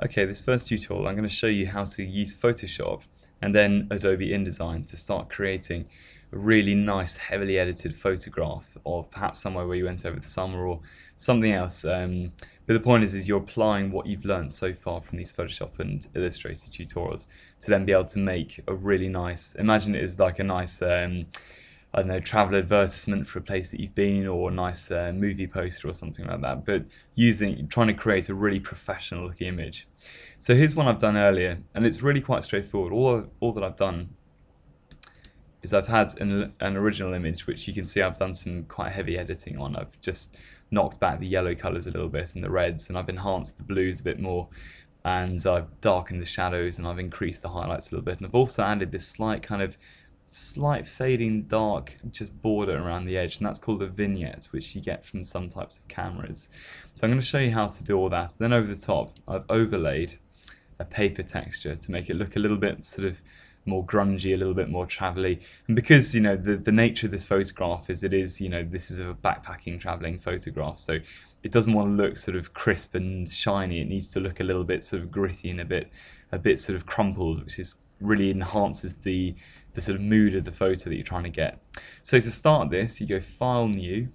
Okay, this first tutorial I'm going to show you how to use Photoshop and then Adobe InDesign to start creating a really nice heavily edited photograph of perhaps somewhere where you went over the summer or something else. But the point is you're applying what you've learned so far from these Photoshop and Illustrator tutorials to then be able to make a really nice, imagine it as like a nice I don't know, travel advertisement for a place that you've been, or a nice movie poster or something like that, but trying to create a really professional looking image. So here's one I've done earlier, and it's really quite straightforward. All that I've done is I've had an original image, which you can see I've done some quite heavy editing on. I've just knocked back the yellow colours a little bit and the reds, and I've enhanced the blues a bit more, and I've darkened the shadows, and I've increased the highlights a little bit, and I've also added this slight fading dark just border around the edge, and that's called a vignette, which you get from some types of cameras. So I'm going to show you how to do all that. Then over the top I've overlaid a paper texture to make it look a little bit sort of more grungy, a little bit more travelly. And because the nature of this photograph is this is a backpacking travelling photograph, so it doesn't want to look sort of crisp and shiny. It needs to look a little bit sort of gritty and a bit sort of crumpled, which is really enhances the sort of mood of the photo that you're trying to get. So to start this, you go File, New,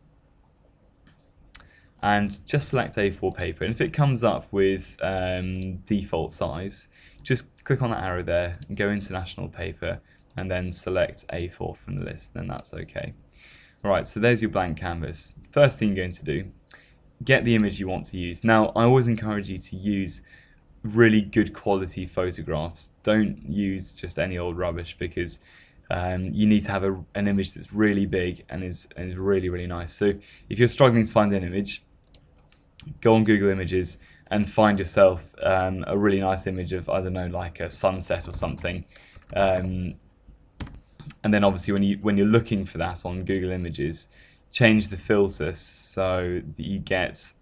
and just select A4 paper. And if it comes up with default size, just click on that arrow there and go International Paper, and then select A4 from the list. Then that's okay. Alright, so there's your blank canvas. First thing you're going to do, get the image you want to use. Now, I always encourage you to use really good quality photographs. Don't use just any old rubbish, because you need to have an image that's really big and is really nice. So if you're struggling to find an image, go on Google Images and find yourself a really nice image of, I don't know, like a sunset or something. And then obviously when you're looking for that on Google Images, change the filter so that you get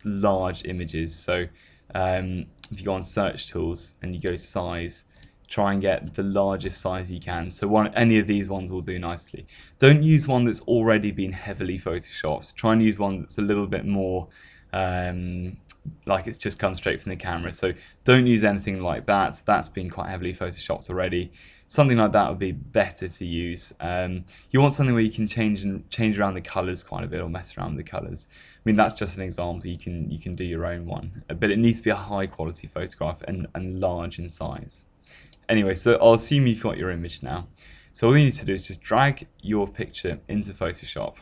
large images. So if you go on search tools and you go size, try and get the largest size you can. So any of these ones will do nicely. Don't use one that's already been heavily photoshopped. Try and use one that's a little bit more like it's just come straight from the camera. So don't use anything like that. That's been quite heavily photoshopped already. Something like that would be better to use. You want something where you can change around the colours quite a bit, or mess around with the colours. I mean, that's just an example. You can do your own one, but it needs to be a high quality photograph and large in size. Anyway, so I'll assume you've got your image now. So all you need to do is just drag your picture into Photoshop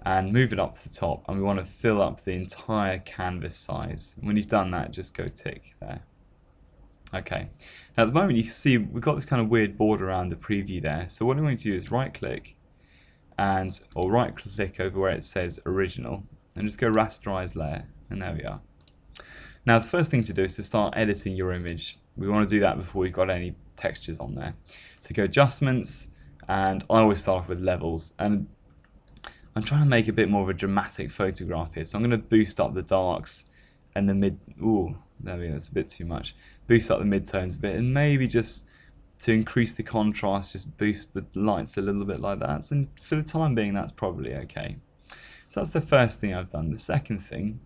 and move it up to the top, and we want to fill up the entire canvas size. And when you've done that, just go tick there. Okay, now at the moment you can see we've got this kind of weird border around the preview there. So what I'm going to do is right click over where it says original and just go rasterize layer, and there we are. Now the first thing to do is to start editing your image. We want to do that before we've got any textures on there. So go adjustments, and I always start off with levels, and I'm trying to make a bit more of a dramatic photograph here, so I'm going to boost up the darks and the mid. Ooh, there we go, that's a bit too much. Boost up the midtones a bit, and maybe just to increase the contrast, just boost the lights a little bit like that. And for the time being, that's probably okay. So that's the first thing I've done. The second thing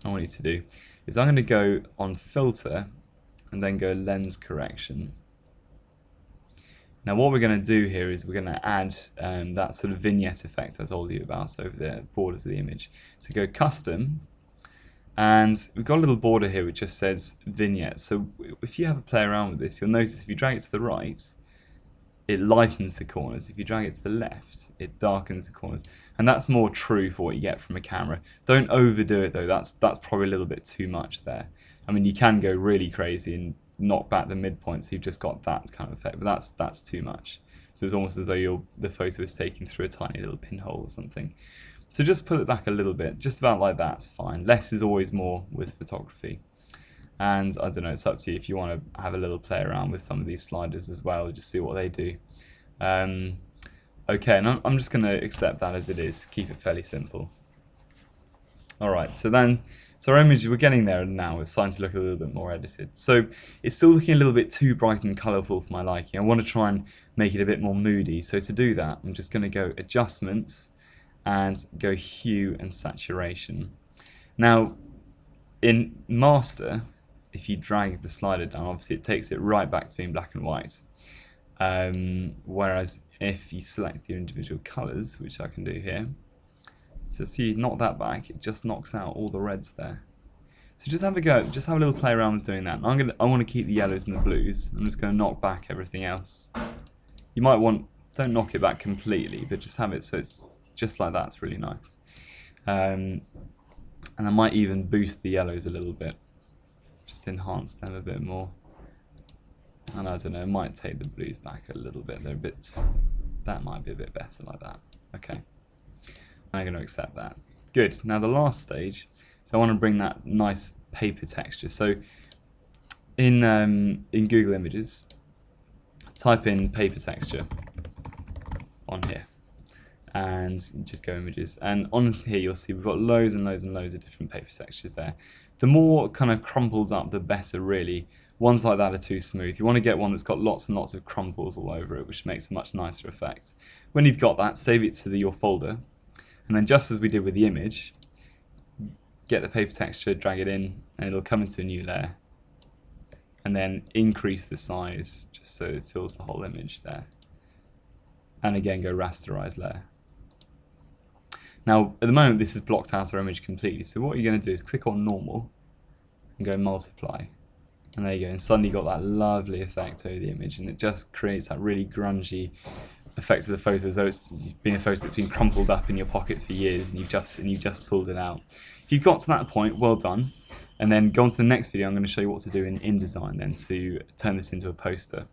I want you to do is I'm going to go on filter and then go lens correction. Now what we're going to do here is we're going to add that sort of vignette effect I told you about, so over the borders of the image. So go custom, and we've got a little border here which just says vignette. So if you have a play around with this, you'll notice if you drag it to the right, it lightens the corners. If you drag it to the left, it darkens the corners. And that's more true for what you get from a camera. Don't overdo it though, that's probably a little bit too much there. I mean, you can go really crazy and knock back the midpoint, so you've just got that kind of effect, but that's too much. So it's almost as though the photo is taken through a tiny little pinhole or something. So just pull it back a little bit, just about like that's fine. Less is always more with photography. And I don't know, it's up to you if you want to have a little play around with some of these sliders as well, just see what they do. Okay, and I'm just going to accept that as it is, keep it fairly simple. Alright, so our image, we're getting there now, it's starting to look a little bit more edited. So it's still looking a little bit too bright and colourful for my liking. I want to try and make it a bit more moody. So to do that, I'm just going to go adjustments and go hue and saturation. Now, In master, if you drag the slider down, obviously it takes it right back to being black and white. Whereas if you select your individual colours, which I can do here, so see, knock that back, it just knocks out all the reds there. So just have a go, just have a little play around with doing that. I want to keep the yellows and the blues. I'm just going to knock back everything else. You might want, don't knock it back completely, but just have it so it's just like that. It's really nice. And I might even boost the yellows a little bit, just enhance them a bit more. And I don't know, it might take the blues back a little bit. They're a bit, that might be a bit better like that. Okay, I'm going to accept that. Good. Now the last stage, so I want to bring that nice paper texture. So in Google Images, type in paper texture on here, and just go images. And on here you'll see we've got loads and loads and loads of different paper textures there. The more kind of crumpled up, the better, really. Ones like that are too smooth. You want to get one that's got lots and lots of crumples all over it, which makes a much nicer effect. When you've got that, save it to your folder, and then just as we did with the image, get the paper texture, drag it in, and it'll come into a new layer. And then increase the size just so it fills the whole image there. And again, go rasterize layer. Now, at the moment, this has blocked out our image completely. So what you're going to do is click on normal and go multiply. And there you go, and suddenly you've got that lovely effect over the image, and it just creates that really grungy effect of the photo, as though it's been a photo that's been crumpled up in your pocket for years, and you've just pulled it out. If you've got to that point, well done. And then go on to the next video. I'm going to show you what to do in InDesign then to turn this into a poster.